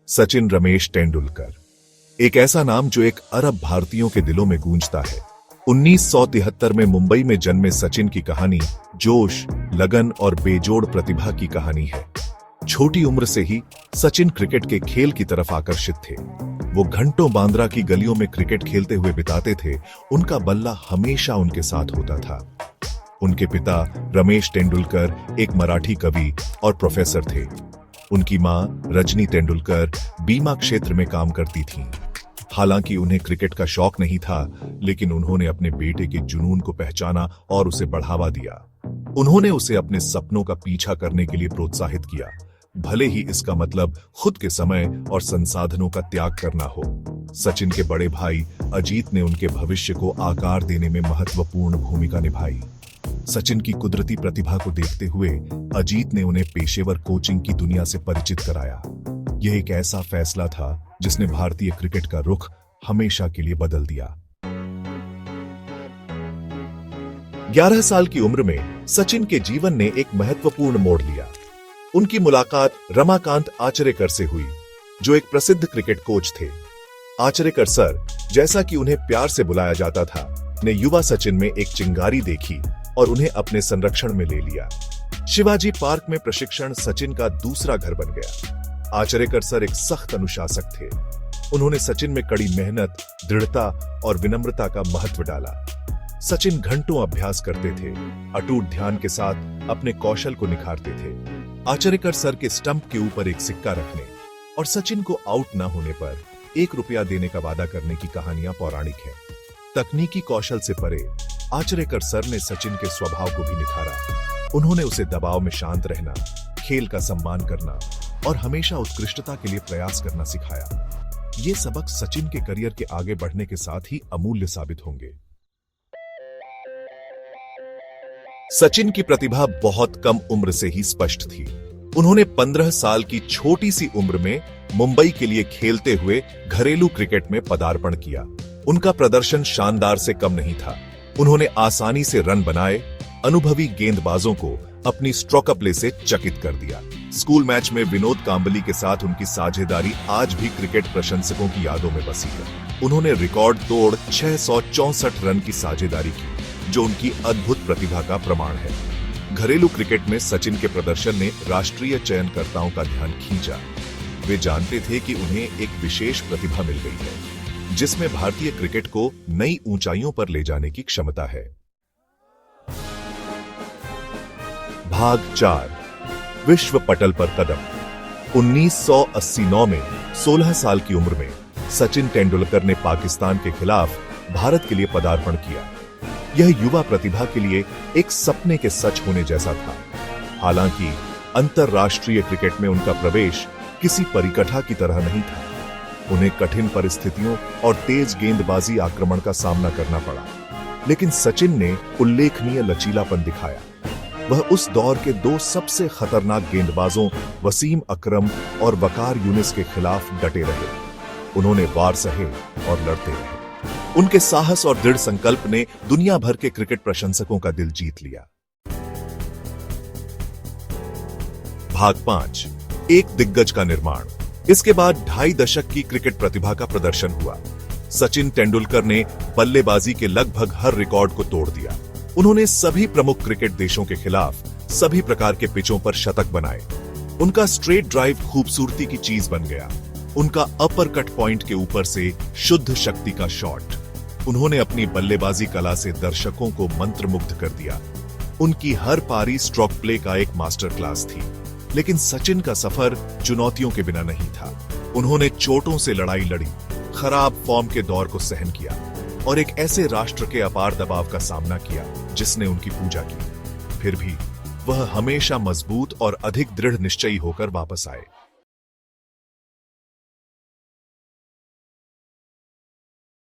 सचिन रमेश तेंदुलकर, एक ऐसा नाम जो एक अरब भारतीयों के दिलों में गूंजता है। 1973 में मुंबई में जन्मे सचिन की कहानी जोश, लगन और बेजोड़ प्रतिभा की कहानी है। छोटी उम्र से ही सचिन क्रिकेट के खेल की तरफ आकर्षित थे। वो घंटों बांद्रा की गलियों में क्रिकेट खेलते हुए बिताते थे। उनका बल्ला हमेशा उनके साथ होता था। उनके पिता रमेश तेंदुलकर एक मराठी कवि और प्रोफेसर थे। उनकी मां रजनी तेंदुलकर बीमा क्षेत्र में काम करती थीं। हालांकि उन्हें क्रिकेट का शौक नहीं था, लेकिन उन्होंने अपने बेटे के जुनून को पहचाना और उसे बढ़ावा दिया। उन्होंने उसे अपने सपनों का पीछा करने के लिए प्रोत्साहित किया, भले ही इसका मतलब खुद के समय और संसाधनों का त्याग करना हो। सचिन के बड़े भाई अजीत ने उनके भविष्य को आकार देने में महत्वपूर्ण भूमिका निभाई। सचिन की कुदरती प्रतिभा को देखते हुए अजीत ने उन्हें पेशेवर कोचिंग की दुनिया से परिचित कराया। यह एक ऐसा फैसला था जिसने भारतीय क्रिकेट का रुख हमेशा के लिए बदल दिया। 11 साल की उम्र में सचिन के जीवन ने एक महत्वपूर्ण मोड़ लिया। उनकी मुलाकात रमाकांत आचरेकर से हुई, जो एक प्रसिद्ध क्रिकेट कोच थे। आचरेकर सर, जैसा कि उन्हें प्यार से बुलाया जाता था, ने युवा सचिन में एक चिंगारी देखी और उन्हें अपने संरक्षण में ले लिया। शिवाजी पार्क में प्रशिक्षण सचिन का दूसरा घर बन गया। आचरेकर सर एक सख्त अनुशासक थे। उन्होंने सचिन में कड़ी मेहनत, दृढ़ता और विनम्रता का महत्व डाला। सचिन घंटों अभ्यास करते थे, अटूट ध्यान के साथ अपने कौशल को निखारते थे। आचरेकर सर के स्टंप के ऊपर एक सिक्का रखने और सचिन को आउट न होने पर ₹1 देने का वादा करने की कहानियां पौराणिक हैं। तकनीकी कौशल से परे आचरेकर सर ने सचिन के स्वभाव को भी निखारा। उन्होंने उसे दबाव में शांत रहना, खेल का सम्मान करना और हमेशा उत्कृष्टता के लिए प्रयास करना सिखाया। ये सबक सचिन के करियर के आगे बढ़ने के साथ ही अमूल्य साबित होंगे। सचिन की प्रतिभा बहुत कम उम्र से ही स्पष्ट थी। उन्होंने 15 साल की छोटी सी उम्र में मुंबई के लिए खेलते हुए घरेलू क्रिकेट में पदार्पण किया। उनका प्रदर्शन शानदार से कम नहीं था। उन्होंने आसानी से रन बनाए, अनुभवी गेंदबाजों को अपनी स्ट्रोक प्ले से चकित कर दिया। स्कूल मैच में विनोद कांबली के साथ उनकी साझेदारी आज भी क्रिकेट प्रशंसकों की यादों में बसी है। उन्होंने रिकॉर्ड तोड़ 664 रन की साझेदारी की, जो उनकी अद्भुत प्रतिभा का प्रमाण है। घरेलू क्रिकेट में सचिन के प्रदर्शन ने राष्ट्रीय चयनकर्ताओं का ध्यान खींचा। वे जानते थे कि उन्हें एक विशेष प्रतिभा मिल गई है, जिसमें भारतीय क्रिकेट को नई ऊंचाइयों पर ले जाने की क्षमता है। भाग 4, विश्व पटल पर कदम। 1989 में 16 साल की उम्र में सचिन तेंदुलकर ने पाकिस्तान के खिलाफ भारत के लिए पदार्पण किया। यह युवा प्रतिभा के लिए एक सपने के सच होने जैसा था। हालांकि अंतरराष्ट्रीय क्रिकेट में उनका प्रवेश किसी परिकठा की तरह नहीं था। उन्हें कठिन परिस्थितियों और तेज गेंदबाजी आक्रमण का सामना करना पड़ा, लेकिन सचिन ने उल्लेखनीय लचीलापन दिखाया। वह उस दौर के 2 सबसे खतरनाक गेंदबाजों वसीम अकरम और वकार यूनिस के खिलाफ डटे रहे। उन्होंने वार सहे और लड़ते रहे। उनके साहस और दृढ़ संकल्प ने दुनिया भर के क्रिकेट प्रशंसकों का दिल जीत लिया। भाग 5, एक दिग्गज का निर्माण। इसके बाद 2.5 दशक की क्रिकेट प्रतिभा का प्रदर्शन हुआ। सचिन तेंदुलकर ने बल्लेबाजी के लगभग हर रिकॉर्ड को तोड़ दिया। उन्होंने सभी प्रमुख क्रिकेट देशों के खिलाफ सभी प्रकार के पिचों पर शतक बनाए। उनका स्ट्रेट ड्राइव खूबसूरती की चीज बन गया। उनका अपर कट पॉइंट के ऊपर से शुद्ध शक्ति का शॉट। उन्होंने अपनी बल्लेबाजी कला से दर्शकों को मंत्रमुग्ध कर दिया। उनकी हर पारी स्ट्रोक प्ले का एक मास्टर क्लास थी। लेकिन सचिन का सफर चुनौतियों के बिना नहीं था। उन्होंने चोटों से लड़ाई लड़ी, खराब फॉर्म के दौर को सहन किया और एक ऐसे राष्ट्र के अपार दबाव का सामना किया जिसने उनकी पूजा की। फिर भी वह हमेशा मजबूत और अधिक दृढ़ निश्चयी होकर वापस आए।